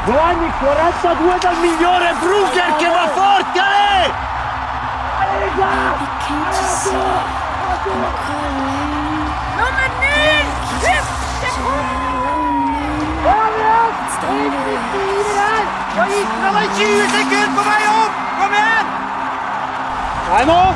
Giovanni, 42 dal migliore Ruka che va forte! Nummer 9! Jag gick med 20 sekunder på vei opp! Kom igjen! Nei nå!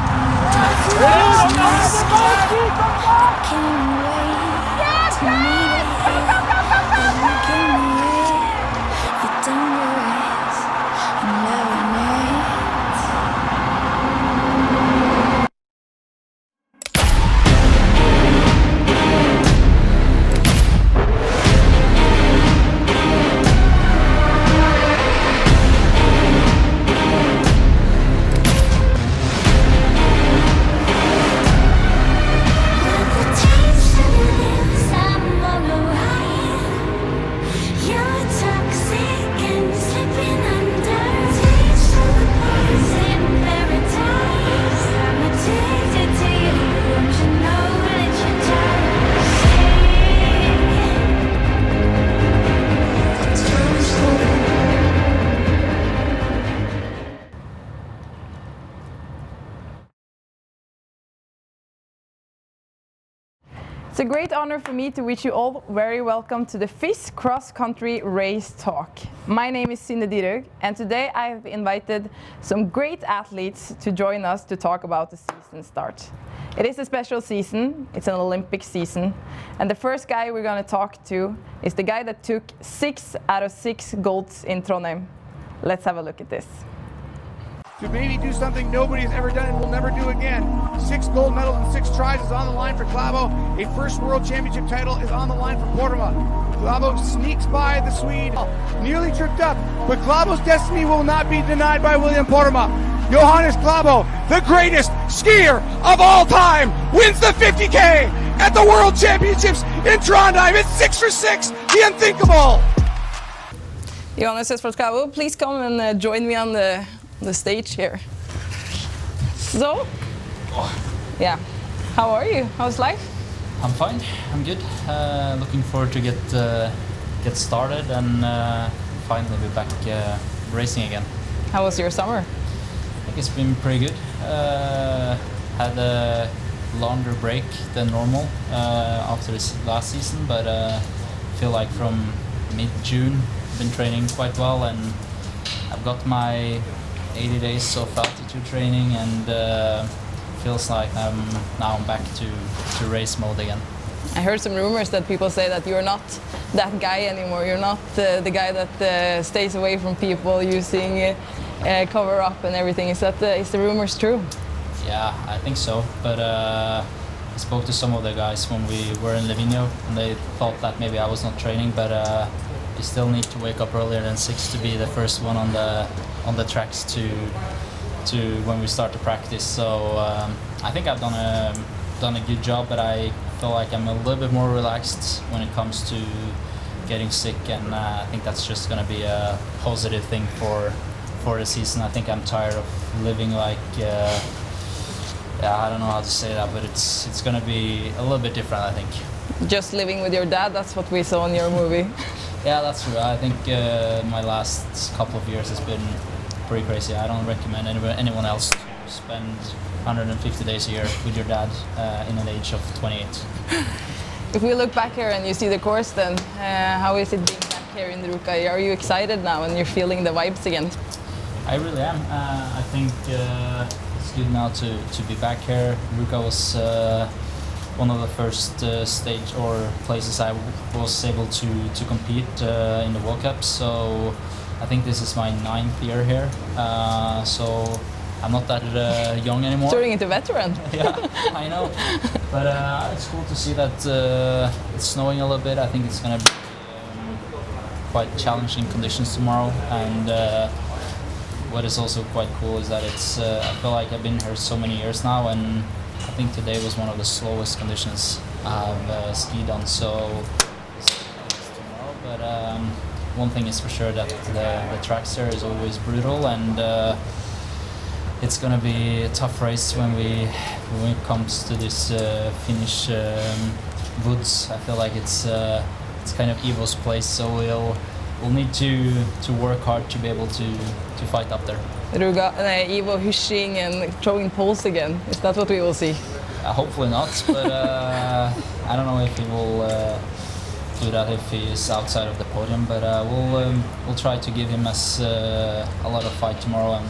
It's a great honor for me to wish you all very welcome to the FIS Cross Country Race Talk. My name is Synne Dyrhaug, and today I have invited some great athletes to join us to talk about the season start. It is a special season, it's an Olympic season, and the first guy we're going to talk to is the guy that took 6 out of 6 golds in Trondheim. Let's have a look at this. To maybe do something nobody's ever done and will never do again. 6 gold medals and 6 tries is on the line for Klæbo. A first world championship title is on the line for Portema. Klæbo sneaks by the Swede, nearly tripped up, but Klæbo's destiny will not be denied by William Portema. Johannes Klæbo, the greatest skier of all time, wins the 50K at the World Championships in Trondheim. It's 6 for 6, the unthinkable. Johannes Klæbo, please come and join me on the stage here. So, yeah, how are you? How's life? I'm fine. I'm good. Looking forward to get started and finally be back racing again. How was your summer? I think it's been pretty good. Had a longer break than normal after this last season, but feel like from mid-June been training quite well, and I've got my 80 days of altitude training, and feels like I'm back to race mode again. I heard some rumors that people say that you're not that guy anymore. You're not the guy that stays away from people using cover up and everything. Is the rumors true? Yeah, I think so. But I spoke to some of the guys when we were in Livigno, and they thought that maybe I was not training, but you still need to wake up earlier than 6 to be the first one on the tracks to when we start to practice. So I think I've done a good job, but I feel like I'm a little bit more relaxed when it comes to getting sick, and I think that's just going to be a positive thing for the season. I think I'm tired of living like I don't know how to say that, but it's going to be a little bit different, I think. Just living with your dad, that's what we saw in your movie. Yeah, that's true. I think my last couple of years has been pretty crazy. I don't recommend anyone else to spend 150 days a year with your dad in an age of 28. If we look back here and you see the course, then how is it being back here in Ruka? Are you excited now and you're feeling the vibes again? I really am. I think it's good now to be back here. Ruka was one of the first stage or places I was able to compete in the World Cup. So I think this is my 9th year here. So I'm not that young anymore. Turning into veteran. Yeah, I know. But it's cool to see that it's snowing a little bit. I think it's going to be quite challenging conditions tomorrow. And what is also quite cool is that it's. I feel like I've been here so many years now, and I think today was one of the slowest conditions I've skied on. So tomorrow, but one thing is for sure that the tracks here is always brutal, and it's gonna be a tough race when it comes to this Finnish woods. I feel like it's kind of Evo's place, so we'll need to work hard to be able to fight up there. Ruka, Ivo hushing and throwing poles again. Is that what we will see? Hopefully not, but I don't know if he will do that if he is outside of the podium. But we'll try to give him a lot of fight tomorrow, and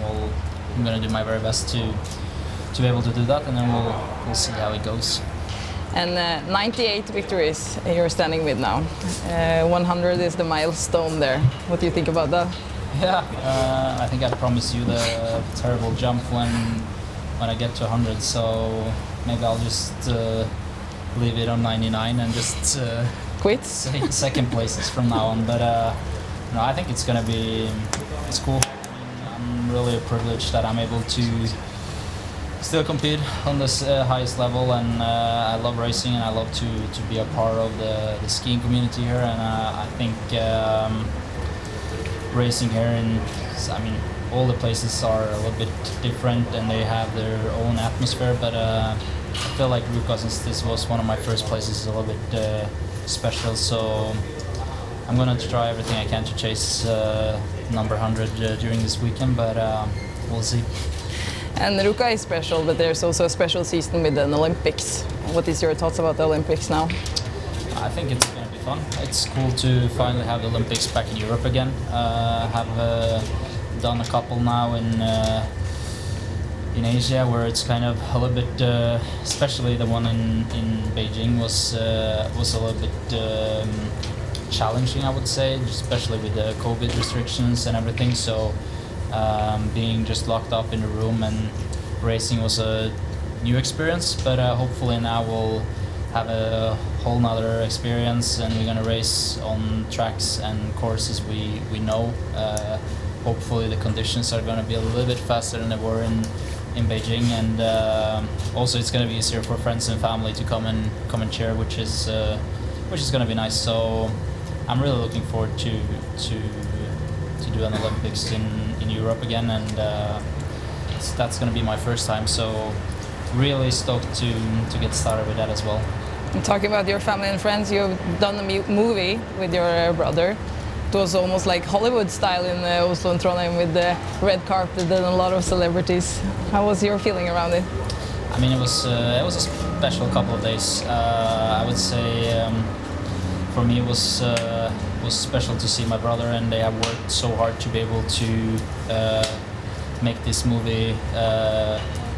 I'm gonna do my very best to be able to do that, and then we'll see how it goes. And 98 victories you're standing with now. 100 is the milestone there. What do you think about that? Yeah, I think I promised you the terrible jump when I get to 100, so maybe I'll just leave it on 99 and just Quit? Second places from now on. But no, I think it's cool. I'm really privileged that I'm able to still compete on this highest level, and I love racing, and I love to be a part of the skiing community here, and I think racing here all the places are a little bit different and they have their own atmosphere, but I feel like Ruka, since this was one of my first places, is a little bit special, so I'm gonna try everything I can to chase number 100 during this weekend, but we'll see. And Ruka is special, but there's also a special season with an Olympics. What is your thoughts about the Olympics now? I think it's going to be fun. It's cool to finally have the Olympics back in Europe again. Have done a couple now in Asia, where it's kind of a little bit, especially the one in Beijing was a little bit challenging, I would say, especially with the COVID restrictions and everything. So being just locked up in a room and racing was a new experience, but hopefully now we'll have a whole nother experience, and we're gonna race on tracks and courses we know. Hopefully the conditions are gonna be a little bit faster than they were in Beijing, and also it's gonna be easier for friends and family to come and cheer, which is gonna be nice. So I'm really looking forward to do an Olympics in Europe again, and that's gonna be my first time. So really stoked to get started with that as well. And talking about your family and friends, you've done a movie with your brother. It was almost like Hollywood style in Oslo and Trondheim, with the red carpet and a lot of celebrities. How was your feeling around it? I mean, it was a special couple of days. I would say for me it was special to see my brother, and they have worked so hard to be able to make this movie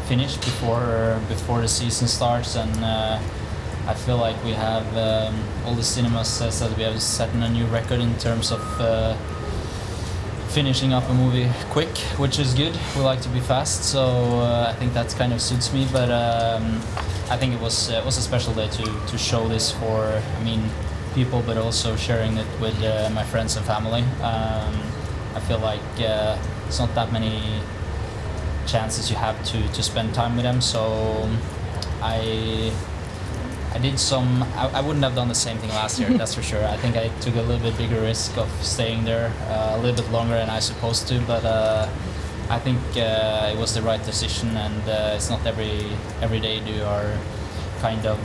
finish before the season starts, and I feel like we have all the cinemas says that we have set a new record in terms of finishing up a movie quick, which is good. We like to be fast, so I think that kind of suits me. But I think it was a special day to show this for people, but also sharing it with my friends and family. I feel like it's not that many chances you have to spend time with them, so I did some. I wouldn't have done the same thing last year, that's for sure. I think I took a little bit bigger risk of staying there a little bit longer than I supposed to, but I think it was the right decision, and it's not every day you are kind of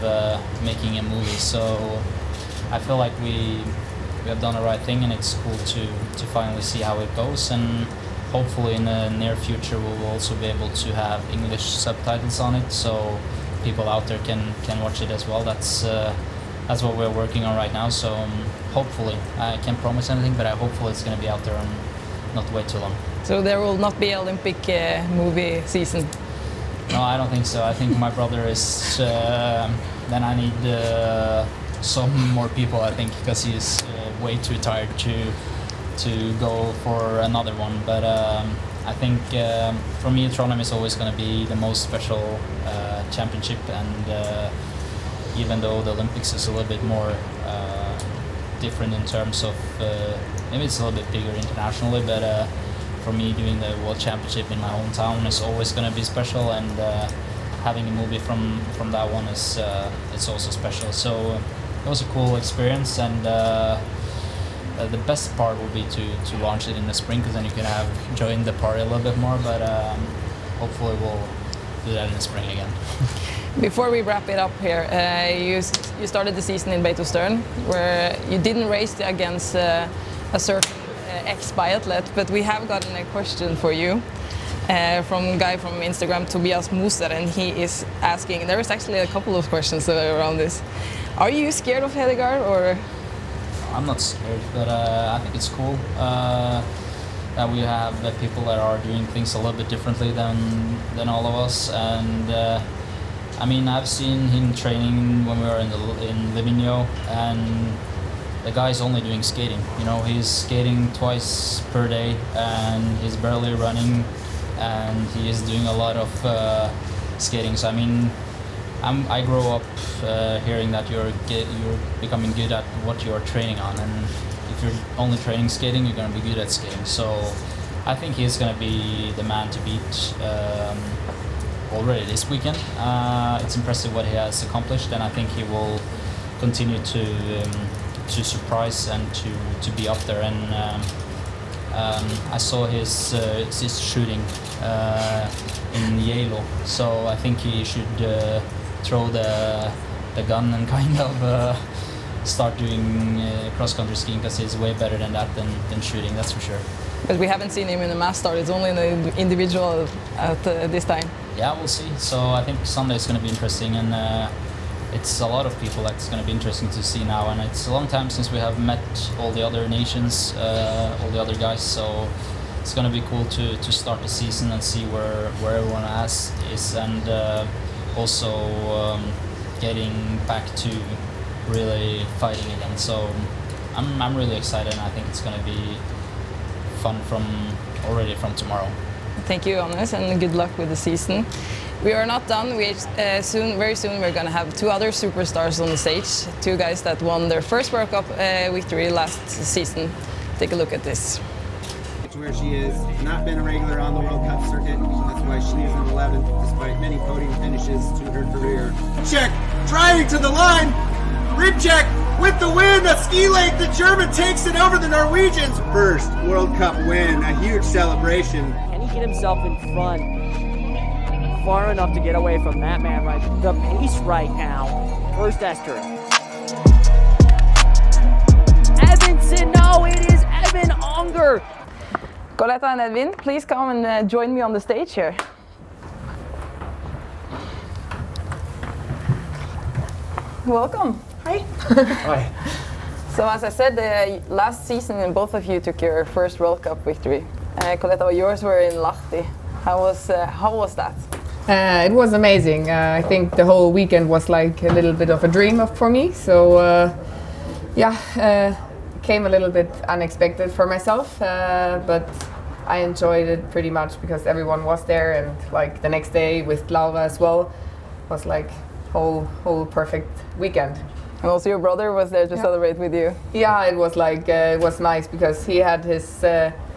making a movie, so I feel like we have done the right thing, and it's cool to finally see how it goes, and hopefully in the near future we'll also be able to have English subtitles on it, so people out there can watch it as well. That's what we're working on right now, so hopefully, I can't promise anything, but hopefully it's going to be out there and not wait too long. So there will not be Olympic movie season? No, I don't think so. I think my brother is, then I need some more people, I think, because he's way too tired to go for another one, but I think for me Trondheim is always going to be the most special championship, and even though the Olympics is a little bit more different in terms of maybe it's a little bit bigger internationally, but for me doing the World Championship in my hometown is always going to be special, and having a movie from that one is it's also special. So it was a cool experience, and the best part will be to launch it in the spring, because then you can join the party a little bit more, but hopefully we'll do that in the spring again. Before we wrap it up here, you started the season in Beitostølen, where you didn't race against a surfing ex-biathlete, but we have gotten a question for you from a guy from Instagram, Tobias Moser, and he is asking, there is actually a couple of questions around this. Are you scared of Hedegaard, or? I'm not scared, but I think it's cool that we have people that are doing things a little bit differently than all of us. And I mean, I've seen him training when we were in Livigno, and the guy's only doing skating. You know, he's skating twice per day, and he's barely running, and he is doing a lot of skating. So I mean, I grow up hearing that you're becoming good at what you're training on, and if you're only training skating, you're going to be good at skating. So I think he's going to be the man to beat already this weekend. It's impressive what he has accomplished, and I think he will continue to surprise and to be up there. And I saw his shooting in Yale, so I think he should throw the gun and kind of start doing cross-country skiing, because he's way better than that than shooting, that's for sure. But we haven't seen him in a mass start, it's only in the individual at this time. Yeah, we'll see. So I think Sunday is going to be interesting, and it's a lot of people that's going to be interesting to see now, and it's a long time since we have met all the other nations, all the other guys, so it's going to be cool to start the season and see where everyone is, and also getting back to really fighting again. So I'm really excited, and I think it's going to be fun already from tomorrow. Thank you, Johannes, and good luck with the season. We are not done. Very soon we're going to have two other superstars on the stage, two guys that won their first World Cup victory last season. Take a look at this. It's where she is, not been a regular on the World Cup circuit. That's why she is in 11th, despite many podium finishes to her career. Check, driving to the line, rib check with the win, a ski lake. The German takes it over the Norwegians. First World Cup win, a huge celebration. Can he get himself in front far enough to get away from that man right? The pace right now. First Esther. Evanson, no, it is Evan Anger. Coletta and Edwin, please come and join me on the stage here. Welcome. Hi. Hi. So as I said, last season both of you took your first World Cup victory. Coletta, yours were in Lahti. How was that? It was amazing. I think the whole weekend was like a little bit of a dream for me. So came a little bit unexpected for myself, but I enjoyed it pretty much because everyone was there, and like the next day with Laura as well was like whole perfect weekend. And also your brother was there to celebrate with you. Yeah, it was like it was nice because he had his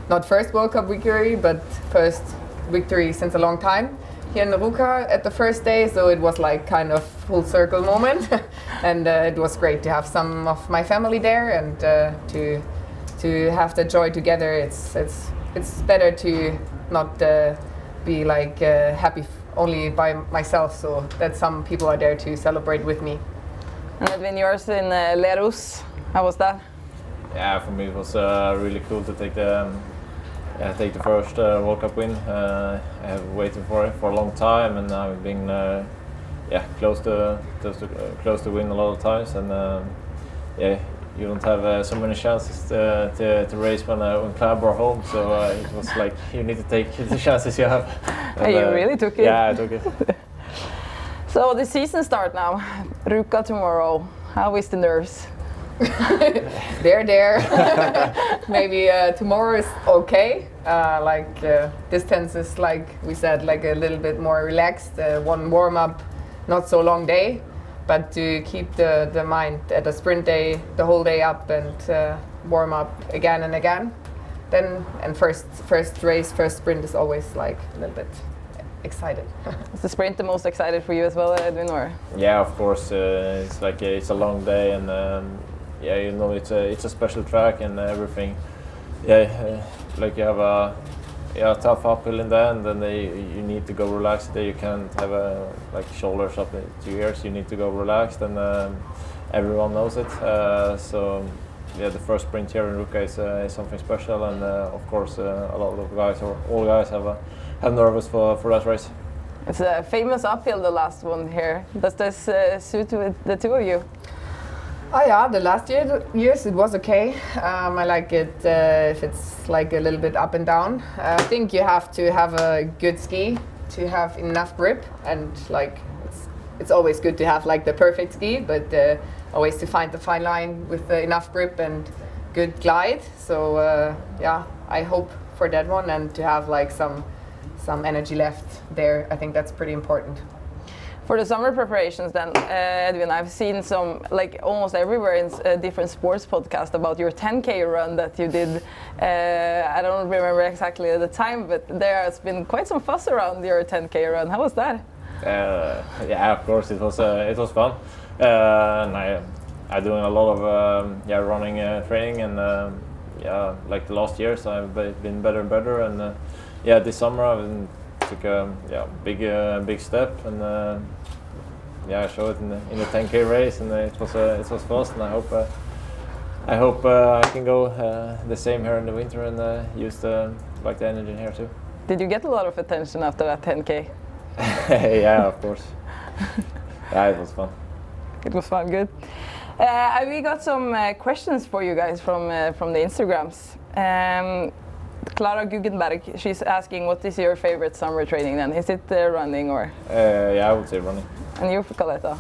not first World Cup victory, but first victory since a long time here in the Ruka at the first day, so it was like kind of full circle moment. And it was great to have some of my family there, and to have the joy together. It's better to not be like happy only by myself, so that some people are there to celebrate with me. And Edwin, yours in Lerus, how was that? Yeah, for me it was really cool to take the first World Cup win. I have waited for it for a long time, and I've been close to win a lot of times. And you don't have so many chances to race when Klæbo are home. So it was like you need to take the chances you have. And, you really took it. Yeah, I took it. So the season start now. Ruka tomorrow. How is the nerves? They're there. Maybe tomorrow is okay. Distance is like we said, like a little bit more relaxed. One warm up, not so long day, but to keep the mind at a sprint day the whole day up and warm up again and again. Then first race, first sprint is always like a little bit excited. Is the sprint the most excited for you as well, Edwin? Or? Yeah, of course. It's like it's a long day, and you know it's a special track and everything. Like you have a tough uphill in the end, and you need to go relaxed. You can't have like shoulders up to your ears. You need to go relaxed, and everyone knows it. So the first sprint here in Ruka is something special, and of course a lot of guys or all guys have nervous for that race. It's a famous uphill, the last one here. Does this suit with the two of you? Oh yeah, the last years it was okay. I like it if it's like a little bit up and down. I think you have to have a good ski to have enough grip, and like it's always good to have like the perfect ski, but always to find the fine line with enough grip and good glide. So yeah, I hope for that one, and to have like some energy left there. I think that's pretty important. For the summer preparations then, Edvin, I've seen some, like almost everywhere in different sports podcasts about your 10K run that you did. I don't remember exactly the time, but there has been quite some fuss around your 10K run. How was that? Yeah, of course it was fun. And I'm doing a lot of running training, and yeah, like the last years I've been better and better, and yeah, this summer I took a big step, and yeah, I showed it in the 10K race, and it was fast, and I hope I can go the same here in the winter and use the energy here too. Did you get a lot of attention after that 10K? Yeah, of course. Yeah, it was fun. It was fun, good. We got some questions for you guys from the Instagrams. Clara Guggenberg, she's asking, what is your favorite summer training then? Is it running or? Yeah, I would say running. And you, Coletta?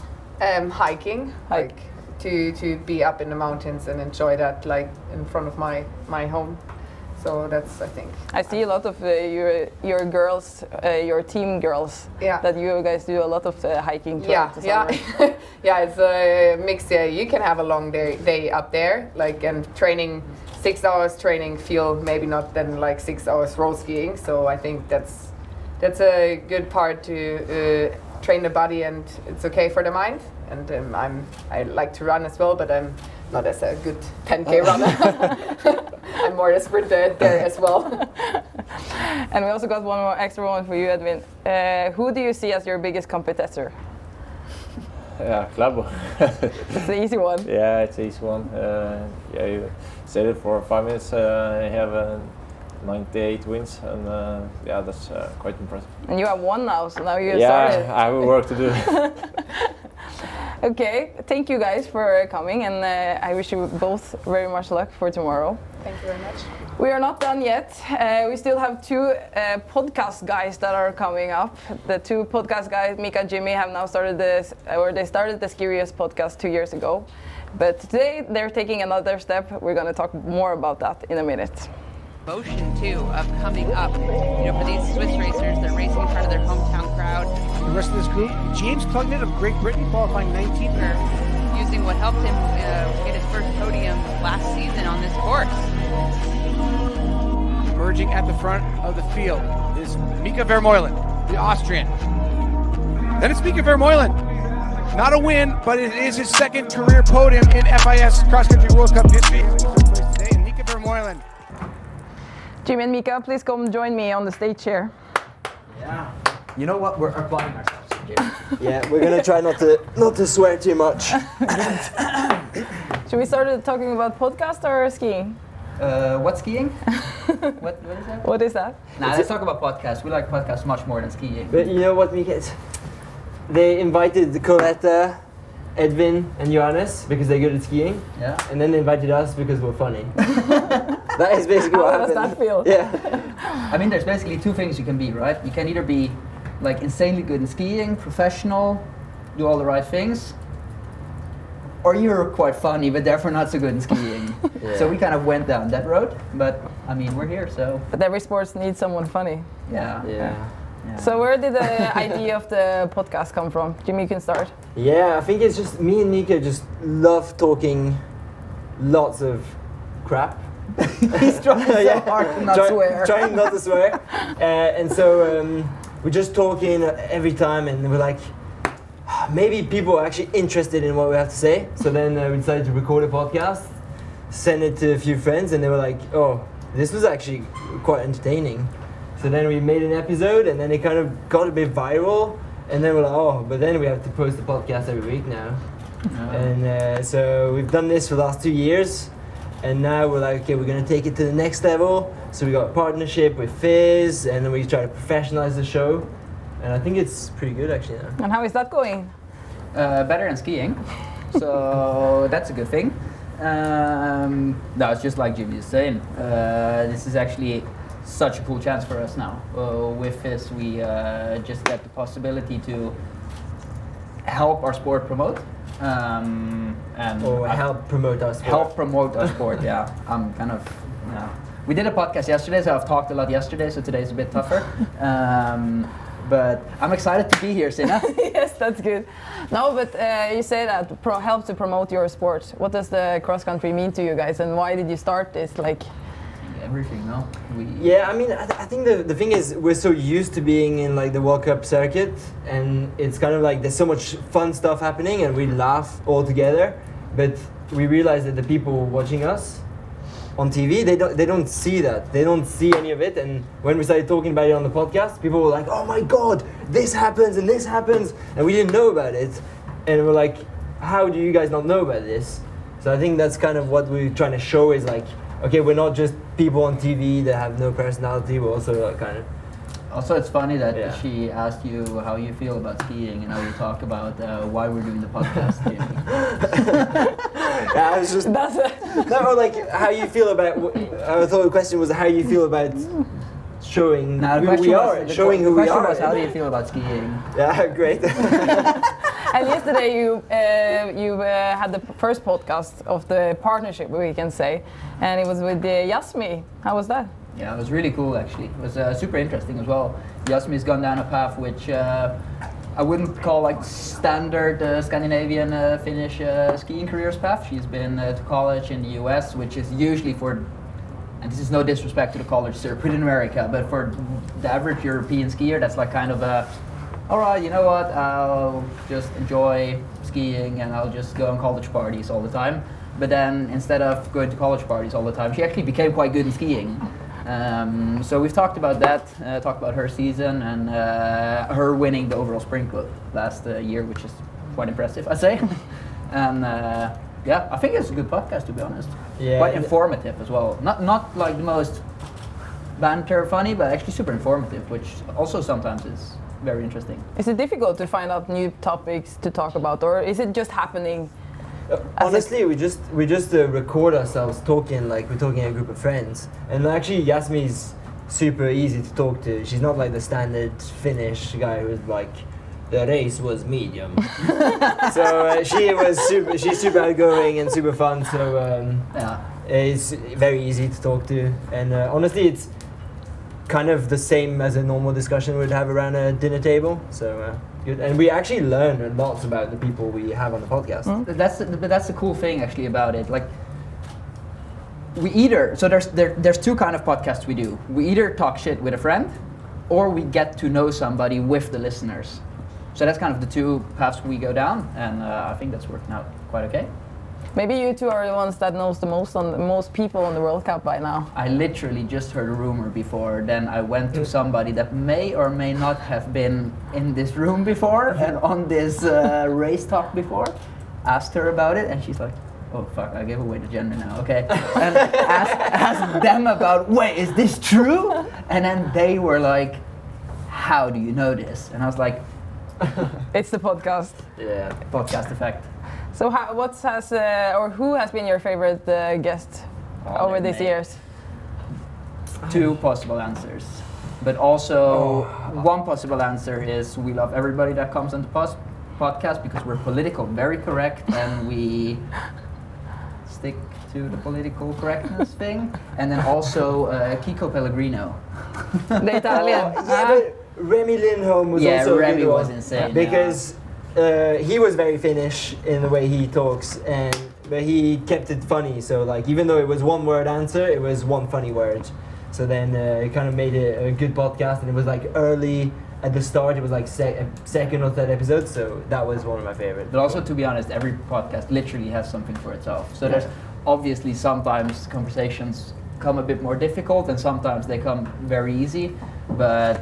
Hiking. Like to be up in the mountains and enjoy that, like in front of my home. So that's, I think. I see a lot of your girls, your team girls. Yeah. That you guys do a lot of hiking. Yeah, yeah, yeah. It's a mix. Yeah, you can have a long day up there, like, and training. 6 hours training feel maybe not then like 6 hours roll skiing. So I think that's a good part to train the body, and it's okay for the mind. And I like to run as well, but I'm not as a good 10K runner. I'm more a sprinter there as well. And we also got one more extra one for you, Edvin. Who do you see as your biggest competitor? Yeah, Klæbo. It's the easy one. Yeah, it's the easy one. Yeah, you said it for 5 minutes. I have 98 wins, and yeah, that's quite impressive. And you have one now, so now you Yeah, started. I have work to do. Okay, thank you guys for coming, and I wish you both very much luck for tomorrow. Thank you very much. We are not done yet. We still have two podcast guys that are coming up. The two podcast guys, Mika and Jimmy, have now started they started the Skirious podcast 2 years ago. But today they're taking another step. We're going to talk more about that in a minute. Motion too of coming up, for these Swiss racers, they're racing in front of their hometown crowd. The rest of this group, James Clugnet of Great Britain qualifying 19th. They're using what helped him get his first podium last season on this course. Emerging at the front of the field is Mika Vermeulen, the Austrian. Then it's Mika Vermeulen. Not a win, but it is his second career podium in FIS Cross Country World Cup history. Today, and Mika Vermeulen. Jimmy and Mika, please come join me on the stage here. Yeah. You know what? We're applying ourselves here. Yeah, we're gonna try not to swear too much. Should we start talking about podcast or skiing? What skiing? What is that? What is that? Nah, let's talk about podcasts. We like podcasts much more than skiing. But you know what, Mika? They invited Coletta, Edvin, and Johannes because they're good at skiing. Yeah. And then they invited us because we're funny. That is basically what happened. How does that feel? Yeah. I mean, there's basically two things you can be, right? You can either be like insanely good in skiing, professional, do all the right things, or you're quite funny, but therefore not so good in skiing. Yeah. So we kind of went down that road, but I mean, we're here, so. But every sport needs someone funny. Yeah. Yeah. Yeah. So where did the idea of the podcast come from? Jimmy, you can start. Yeah, I think it's just me and Mika just love talking lots of crap. He's trying so hard to not swear. Trying not to swear. And so we're just talking every time, and we're like, maybe people are actually interested in what we have to say. So then we decided to record a podcast, send it to a few friends, and they were like, oh, this was actually quite entertaining. So then we made an episode, and then it kind of got a bit viral, and then we're like, oh, but then we have to post the podcast every week now. And so we've done this for the last 2 years. And now we're like, okay, we're gonna take it to the next level. So we got a partnership with FIS, and then we try to professionalize the show. And I think it's pretty good actually now. And how is that going? Better than skiing, so that's a good thing. No, it's just like Jimmy is saying. This is actually such a cool chance for us now. With this, we just get the possibility to help our sport promote. And help promote our sport. Help promote our sport, yeah. I'm kind of, yeah. We did a podcast yesterday, so I've talked a lot yesterday, so today's a bit tougher. But I'm excited to be here, Sina. Yes, that's good. No, but you say that help to promote your sport. What does the cross country mean to you guys, and why did you start this? Like everything, no? Yeah, I mean, I think the thing is we're so used to being in like the World Cup circuit, and it's kind of like there's so much fun stuff happening, and we laugh all together. But we realize that the people watching us on TV, they don't see that. They don't see any of it. And when we started talking about it on the podcast, people were like, "Oh my God, this happens and this happens," and we didn't know about it. And we're like, "How do you guys not know about this?" So I think that's kind of what we're trying to show is like, okay, we're not just people on TV that have no personality. We're also kind of. Also, it's funny that she asked you how you feel about skiing, and now you talk about why we're doing the podcast. Yeah, I was just no, like how you feel about. I thought the question was how you feel about showing who we are, showing who we are. The question was how do you feel about skiing? Yeah, great. And yesterday you had the first podcast of the partnership, we can say, and it was with Yasmi. How was that? Yeah, it was really cool actually. It was super interesting as well. Yasmi's gone down a path which I wouldn't call like standard Scandinavian Finnish skiing careers path. She's been to college in the US, which is usually for, and this is no disrespect to the college circuit in America, but for the average European skier, that's like kind of a, all right, you know what, I'll just enjoy skiing and I'll just go on college parties all the time. But then instead of going to college parties all the time, she actually became quite good in skiing. So we've talked about that, talked about her season and her winning the overall sprint book last year, which is quite impressive, I'd say. And yeah, I think it's a good podcast, to be honest. Yeah, quite informative as well. Not like the most banter funny, but actually super informative, which also sometimes is very interesting. Is it difficult to find out new topics to talk about, or is it just happening? Honestly, we just record ourselves talking like we're talking to a group of friends, and actually Yasmi's super easy to talk to. She's not like the standard Finnish guy who's like, the race was medium. So she's super outgoing and super fun. So it's very easy to talk to, and honestly, it's kind of the same as a normal discussion we'd have around a dinner table. So. Good. And we actually learn lots about the people we have on the podcast. That's the cool thing actually about it. Like we either there's two kind of podcasts we do. We either talk shit with a friend, or we get to know somebody with the listeners. So that's kind of the two paths we go down, and I think that's working out quite okay. Maybe you two are the ones that knows the most people on the World Cup by now. I literally just heard a rumor before, then I went to somebody that may or may not have been in this room before and on this race talk before, asked her about it, and she's like, oh fuck, I gave away the gender now, okay. And asked them about, wait, is this true? And then they were like, how do you know this? And I was like, it's the podcast. Yeah, podcast effect. So who has been your favorite guest over these years? Two possible answers. But also one possible answer is we love everybody that comes on the podcast because we're political very correct and we stick to the political correctness thing. And then also Kiko Pellegrino. The Italian. But Remy Lindholm was also Remy a good one. was insane. Because he was very Finnish in the way he talks, but he kept it funny. So like, even though it was one word answer, it was one funny word. So then it kind of made it a good podcast, and it was like early at the start. It was like second or third episode, so that was one of my favorites. But also, to be honest, every podcast literally has something for itself. So there's obviously sometimes conversations come a bit more difficult, and sometimes they come very easy. But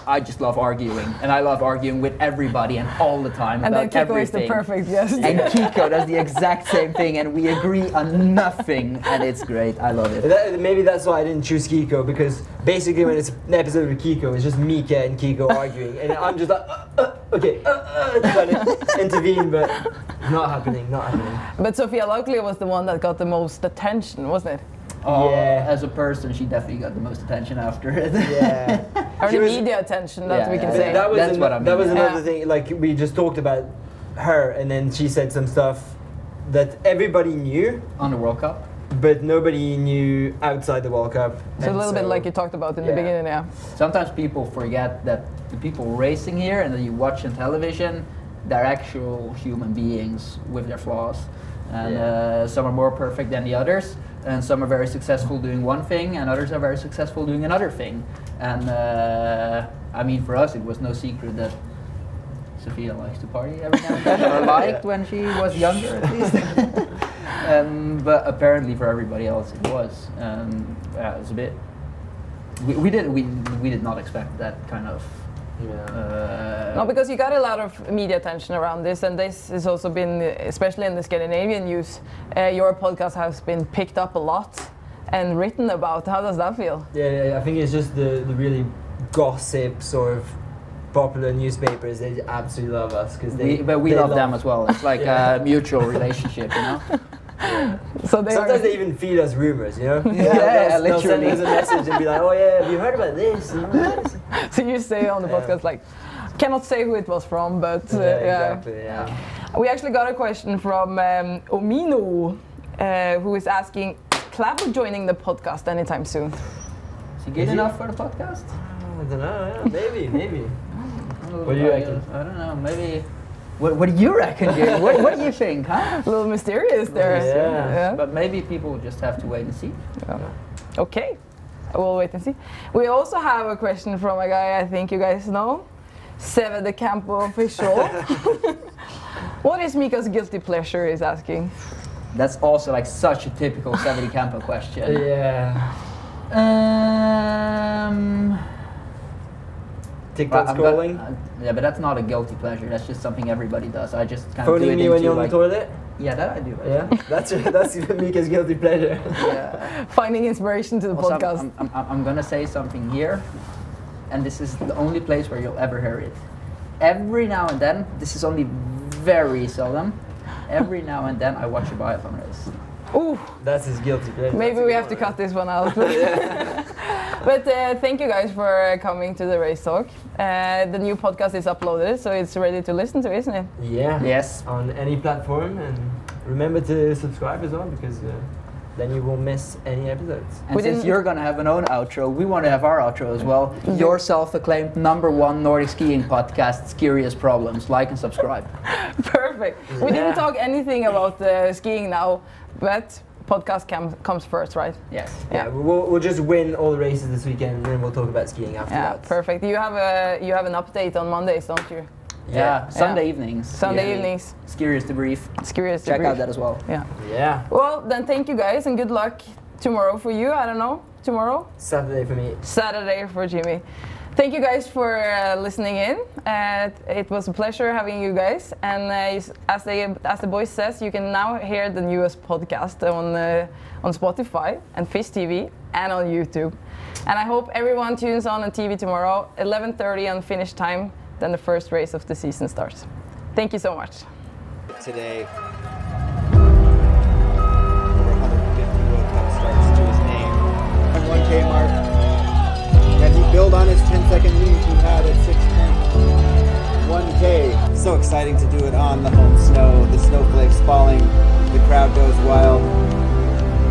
I just love arguing, and I love arguing with everybody and all the time And then about Kiko is the everything. perfect guest. And Kiko does the exact same thing, and we agree on nothing, and it's great. I love it. Maybe that's why I didn't choose Kiko, because basically when it's an episode with Kiko, it's just Mika and Kiko arguing, and I'm just like, okay, trying to intervene, but not happening. But Sofia Laukli was the one that got the most attention, wasn't it? Oh, Yeah. as a person, she definitely got the most attention after it. Yeah. Or She the was- media attention, that we can yeah, say. That was That's what I mean, That was yeah. another Yeah. thing. Like we just talked about her, and then she said some stuff that everybody knew, On the World Cup. but nobody knew outside the World Cup. So a And little bit like you talked about in the Yeah. beginning, yeah. Sometimes people forget that the people racing here and that you watch on television, they're actual human beings with their flaws. And some are more perfect than the others, and some are very successful doing one thing, and others are very successful doing another thing. And I mean, for us, it was no secret that Sofia likes to party every now and then, or liked when she was younger at least. But apparently for everybody else it was. Yeah, it was a bit. We did not expect that kind of. No, because you got a lot of media attention around this, and this has also been, especially in the Scandinavian news, your podcast has been picked up a lot and written about. How does that feel? Yeah, I think it's just the really gossip sort of popular newspapers. They absolutely love us because we love them as well. It's like a mutual relationship, you know. So they Sometimes they even feed us rumors, you know? Yeah, they'll send literally. us a message and be like, oh yeah, have you heard about this? So you say on the podcast, like, cannot say who it was from, but Exactly, yeah. We actually got a question from Omino, who is asking, Klæbo joining the podcast anytime soon? Is he good enough for the podcast? I don't know, yeah, maybe. What do you reckon? I don't know, maybe. What do you reckon, Jim? what do you think, huh? A little mysterious there. Yeah. But maybe people just have to wait and see. Okay, we'll wait and see. We also have a question from a guy I think you guys know, Seve de Campo official. What is Mika's guilty pleasure? Is asking. That's also like such a typical 70 Campo question. Yeah. TikTok I'm scrolling. Yeah, but that's not a guilty pleasure. That's just something everybody does. I just kind of do Phoning it me when you're on like, the toilet. Yeah, that I do. Actually. Yeah, that's Mika's guilty pleasure. Yeah. Finding inspiration to the Also, podcast. I'm gonna say something here, and this is the only place where you'll ever hear it. Every now and then, this is only very seldom. Every now and then, I watch a biathlon race. Ooh, That's his guilty pleasure. maybe we have to cut this one out. But thank you guys for coming to the Race Talk. The new podcast is uploaded, so it's ready to listen to, isn't it? Yeah. Yes. On any platform, and remember to subscribe as well, because then you won't miss any episodes. And since you're gonna have an own outro, we want to have our outro as well. Your self-acclaimed #1 Nordic skiing podcast, Curious Problems. Like and subscribe. Perfect. We didn't talk anything about skiing now, but podcast comes first, right? Yes. Yeah, we'll just win all the races this weekend, and then we'll talk about skiing after Yeah, that. perfect. You have an update on Mondays, don't you? Yeah. Sunday evenings. Sunday evenings. Curious Debrief. It's curious. Check out that as well. Yeah. Yeah. Well, then thank you guys and good luck tomorrow for you. I don't know. Tomorrow? Saturday for me. Saturday for Jimmy. Thank you guys for listening in. It was a pleasure having you guys. And as the boys says, you can now hear the newest podcast on Spotify and FIS TV and on YouTube. And I hope everyone tunes on TV tomorrow, 11:30 on Finnish time. Then the first race of the season starts. Thank you so much. Today, over 150 World Cup starts to his name. 1K mark. Can he build on his 10-second lead he had at 6:10? 1K. So exciting to do it on the home snow. The snowflakes falling. The crowd goes wild.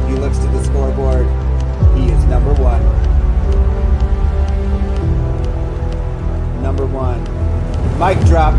He looks to the scoreboard. He is number one. Number one. Mic drop.